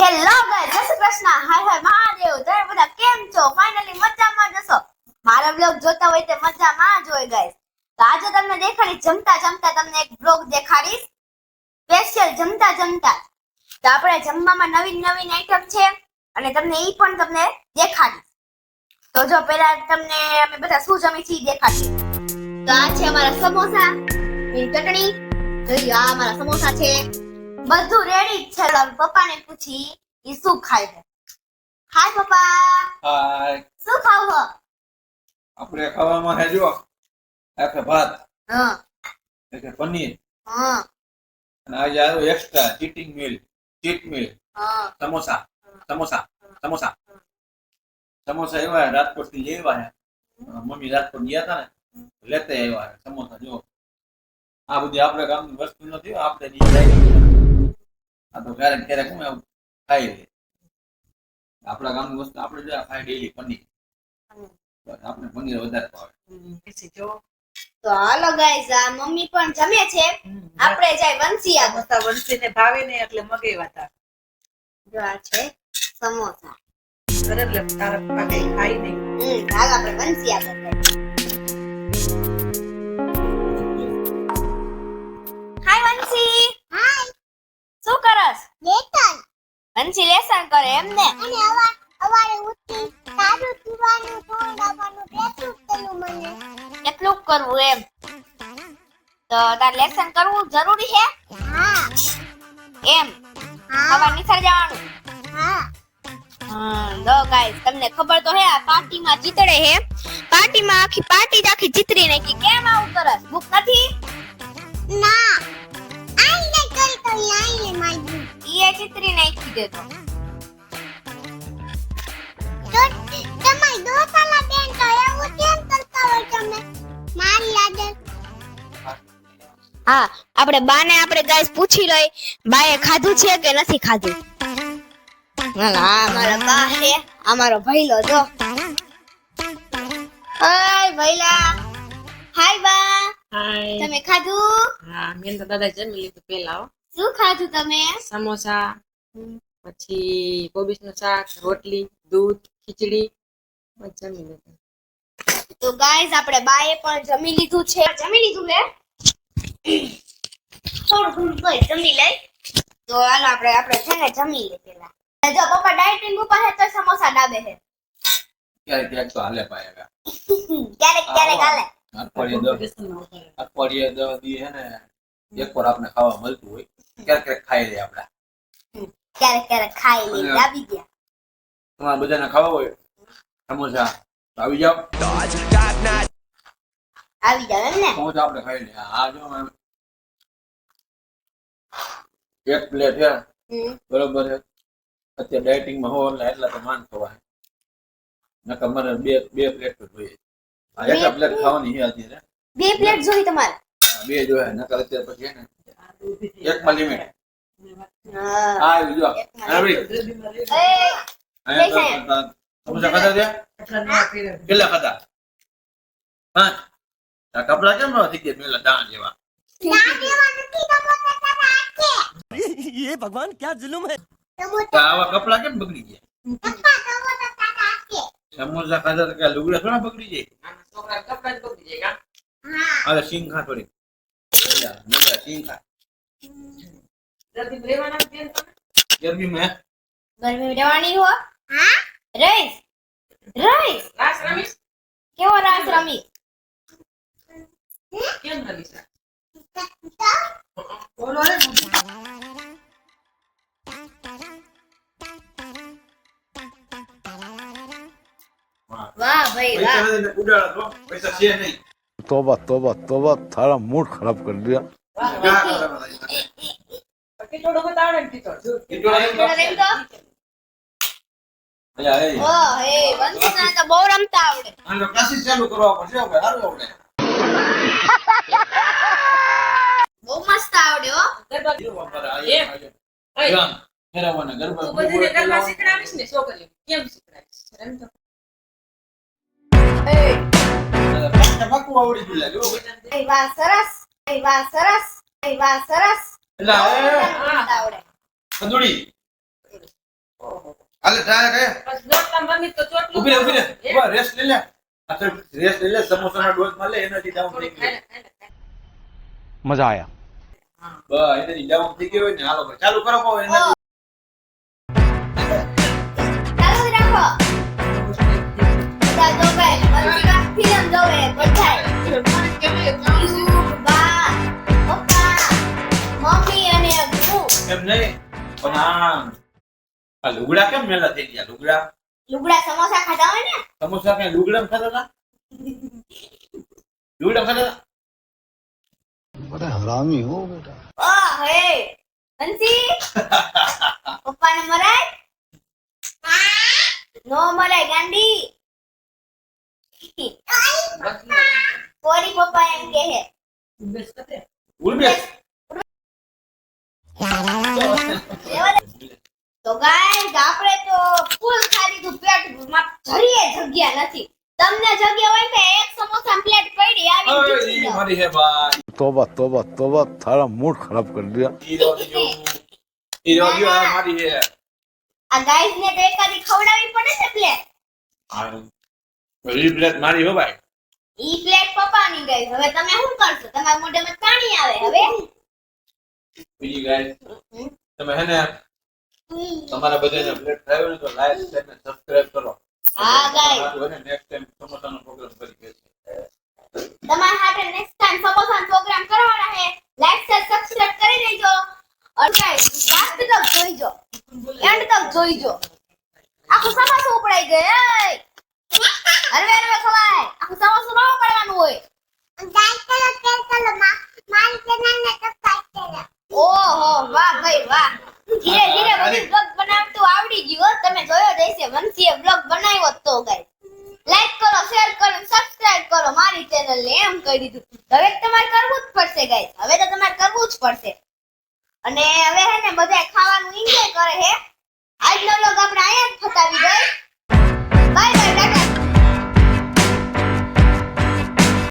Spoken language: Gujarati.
હેલો ગાઈસ, જય શ્રી કૃષ્ણ. હાય હાય મહાદેવ. તમે બધા કેમ છો? ફાઇનલી મજામાં જશો. મારા બ્લોગ જોતા હોય તે મજામાં જ હોય ગાઈસ. તો આજે તમને દેખાડીશ જમતા જમતા તમને એક બ્લોગ દેખાડીશ સ્પેશિયલ જમતા જમતા. તો આપણે જમવામાં નવીન નવીન આઈટમ છે અને તમને ઈ પણ તમને દેખાડીશ. તો જો પહેલા તમને અમે બધા શું જમી છીએ દેખાડીએ. તો આ છે અમારા સમોસા, ચટણી. જોઈએ આ અમારા સમોસા છે. બધું રેડી જ છે. પપ્પાને પૂછી ઈ શું ખાય છે. હાય પપ્પા. હાય. શું ખાવું? આપણે ખાવામાં હે જો આખે ભાત, હા આખે પનીર, હા અને આજે આવ્યો એક્સ્ટ્રા ચીટ મીલ હા સમોસા સમોસા સમોસા સમોસા એવા રાજકોટ થી લેવા હે. મમ્મી રાજકોટ ગયા હતા ને લેતે આવ્યા હે સમોસા. જો આ બધી આપણે ગામની વસ્તુ નથી, આપણે આ તો ક્યારેક ક્યારેક અમે ખાઈ લે. આપણા ગામની વસ્તુ આપણે જો ખાઈ ડેલી પનીર, આપણે પનીર વધારે ભાવે. તો હાલો ગાઈસ, આ મમ્મી પણ જમે છે. આપણે જાય વંશિયા. સમોસા વંશીને ભાવે ને એટલે મગાવ્યા હતા. જો આ છે સમોસા. એટલે તારા પપ્પા કઈ ખાઈ નહીં. હાલ આપણે વંશિયા કરીએ. હાય વંશી. હાય. શું કરસ? લેસન. વંશી લેસન કરે એમ ને? અને અવારે ઉઠી સાદું પીવાનું થોડાવાનું કેટલું કર્યું મને. કેટલું કરવું એમ? તો તાર લેસન કરવું જરૂરી છે? હા. એમ? સવાર નિસર જવાનું? હા. લો ગાઈસ, તમને ખબર તો હે આ પાર્ટીમાં ચીતડે હે. પાર્ટીમાં આખી પાર્ટી જ આખી ચિતરી નાખી. કેમ આવું કરસ? ભૂખ નથી? ના. આઈને કરી તો આઈને મારી. ઈએ ચિતરી નાખી દે તો. તમારી દોસ્તાના બેન તો એવું કેમ કરતા હોય તમે? મારી લાગે. હા, આપણે બાને આપણે ગાઈસ પૂછી લઈ. બાએ ખાધું છે કે નથી ખાધું? હા, મારા બા છે. અમારો ભઈલો જો. હાય ભઈલા. હાય બા. હાય. તમે ખાધું? હા, મેં તો દાદા જમી લીધું પેલા હો. શું ખાધું તમે? સમોસા, પછી કોબીજનું શાક, રોટલી, દૂધ, ખીચડી બધું જમી લીધું. તો ગાઈસ, આપણે બાએ પણ જમી લીધું છે. જમી લીધું હે? થોડું ઘણું કોઈ જમી લઈ. તો હાલો આપણે છે ને જમી લે પેલા. જો પપ્પા ડાયટિંગ ઉપર હે તો સમોસા ડાબે હે. ક્યારેક ક્યારેક તો હાલે પાયેગા. ક્યારેક ક્યારેક હાલે. અઠવાડિયે 10 દી હે ને એક વાર આપણે ખાવા મળતું હોય. ક્યારેક ક્યારેક ખાઈ લે આપણે. ક્યારેક ક્યારેક ખાઈ લે. ડાબી ગયા. તમારા બધાને ખાવા હોય સમોસા તો આવી જાવ. આવી જાવ એમ ને? સમોસા આપણે ખાઈ લે. આ જો એક પ્લેટ છે બરોબર છે. અત્યારે ડાયટિંગમાં હો એટલા તો માન ખવાય. નકર મારે બે પ્લેટ તો જોઈએ. આ એક પ્લેટ ખાવાની છે અત્યારે. 2 પ્લેટ જોઈ તમારે? બે જોઈએ નકર અત્યારે પછી હે ને એકમાં લિમિટ. હા. આવી જો આવી સમોસા ખાધા છે? કેટલા ખાધા? હા. આ કપડા કેમ ન થઈ ગયા પેલા દાણા જેવા? ये भगवान क्या जुल्म है। આવા કપડા કેમ બગડી ગયા? સમોસા ખાધા તો કે લુગડા થોડા બગડી જાય. છોકરા કપડા જ બગડી જાય. અરે સિંગ ખા થોડી. સિંગ ખા. જલ્દી લેવાના બેન તમે. ગરમીમાં ગરમી રહેવાની હો? હા. રઈસ. રાસ રમીશ કેવો રાસ રમી? કેમ રમીશ? બોલો રે. વાહ ભાઈ વાહ. પૈસા ઉડાડા તો પૈસા છે નહીં. तौबा तौबा तौबा थारा मूड खराब कर दिया। કેટલો બતાવડે ને ટીચર. થોડા રેમ તો. ઓહ હે વંશના તો બહુ રમતા આવડે. આનો ક્લાસીસ ચાલુ કરવા પડશે હવે સારું આવડે. બહુ મસ્ત આવડે હો. ફેરવવાના ગરબા તું બધીને ગરબા શીખડાવીશ ને છોકરીઓ કેમ શીખડાવીશ? એમ તો એ પાકું આવડી ગયું લાગે. એ વાહ સરસ. એ વાહ સરસ. એ વાહ સરસ. એટલે મસ્ત આવડે. કંદુડી હાલે ટ્રાય કરે બસ લોટલા મમ્મી તો ચોટલું ઉભી રહે હે? ઉભા રેસ્ટ લઈ લે રેસ્ટ લઈ લે સમોસાના ડોઝ માં લે એનાથી ડાઉન થઈ થોડું ગયું ખાઈ લે. मजा आया બસ એનાથી ડાઉન થઈ ગયો હોય ને હાલો ભાઈ ચાલુ કરો કહો એનાથી ચાલુ જ રાખો બધા જો ભાઈ વંશીકા ફિલ્મ જોવે બધાય બા પપ્પા મમ્મી અને હું એમ નહીં પણ આ લુગડા કેમ મેલા થઈ ગયા લુગડા લુગડા સમોસા ખાધા હોય ને સમોસા કઈ લુગડા ખાતા હતા લુગડા ખાતા હતા बड़ा हरामी हो बेटा ઓહ હે વંશી પપ્પાને મરાય નો મરાય ગાંડી કોરી પપ્પા એમ કહે હે બસ કરે. ઉલબેસ તો ગાઈસ આપણે તો ફૂલ ખાઈ લીધું પેટ માં જરીએ જગ્યા નથી તમને જગ્યા હોય ને એક સમોસા પ્લેટ પડી આવી ઓય જુઠી ઈ લો. મારી હે ભાઈ तोबा तोबा तोबा थारा मूड खराब कर दिया ઈ રોજો આ મારી હે આ ગાઈસ ને તો એકાદી ખવડાવવી પડે ને પ્લેટ ઈ પ્લેટ મારી હો ભાઈ ઈ પ્લેટ પપ્પાની ગઈ હવે તમે શું કરશો તમારા મોઢામાં પાણી આવે હવે બીજી ગાય તમે હે ને તમારા બધાને પ્લેટ થયો ને તો લાઈક શેર ને સબસ્ક્રાઇબ કરો હા ગાઈસ નેક્સ્ટ ટાઈમ સમોસાનો પ્રોગ્રામ કરી છે તમારા હાથે નેક્સ્ટ ટાઈમ સમોસાનો પ્રોગ્રામ કરવાના છે લાઈક શેર સબસ્ક્રાઇબ કરી દેજો और गाइस लास्ट तक જોઈજો એન્ડ તક જોઈજો આખું સમોસું ઉપડાઈ ગયું હરવે હરવે ખવાય આખું સમોસું ન ઉપાડવાનું હોય ઓહો વાહ ભાઈ વાહ ધીરે ધીરે બધું બ્લોગ બનાવતું આવડી ગયું હો. તમે જોયો જ હશે વંશીએ બ્લોગ બનાવ્યો તો ગાઈસ લાઈક કરો શેર કરો સબસ્ક્રાઇબ કરો મારી ચેનલ ને એમ કહી દીધું હવે તમારે કરવું જ પડશે ગાઈસ હવે તો તમારે કરવું જ પડશે અને હવે હે ને બધા ખાવાનું એન્જોય કરે હે આજનો વ્લોગ આપણે અહીંયા